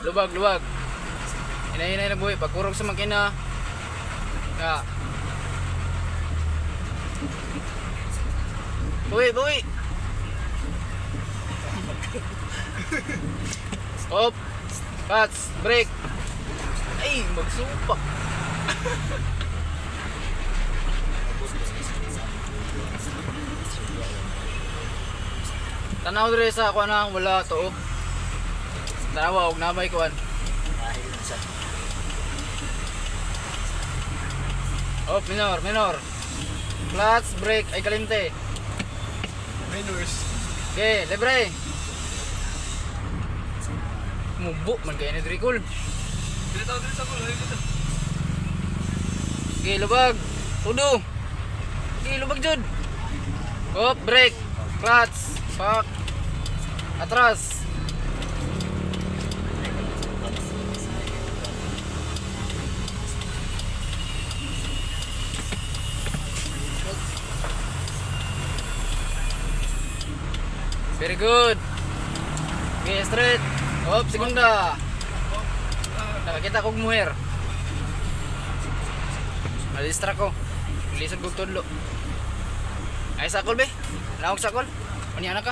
Lubag, lubag. Hinay-hinay na buhay. Pagkurog sa makina. Ya. Buhay, buhay. Stop. Pats, break. Ay, magsupak. Tanaw dire sa ako na wala to. Oh. Tanawa og namay kuan. Oh, minor, minor. Clutch, brake, ay kalinte. Minors. Okay, libre. Mubo man kay ni Dricol. Dito sa kulo, dito. Okay, lubag. Tudo. Okay, lubag jud. Oh, brake, clutch, pak. Atras. Very good. Okay, straight. Hop, segunda. Nakakita kong muher. Nadistract ko. Lisod kong tudlo. Ay, sakol be. Nakog sakol. Paniana ka.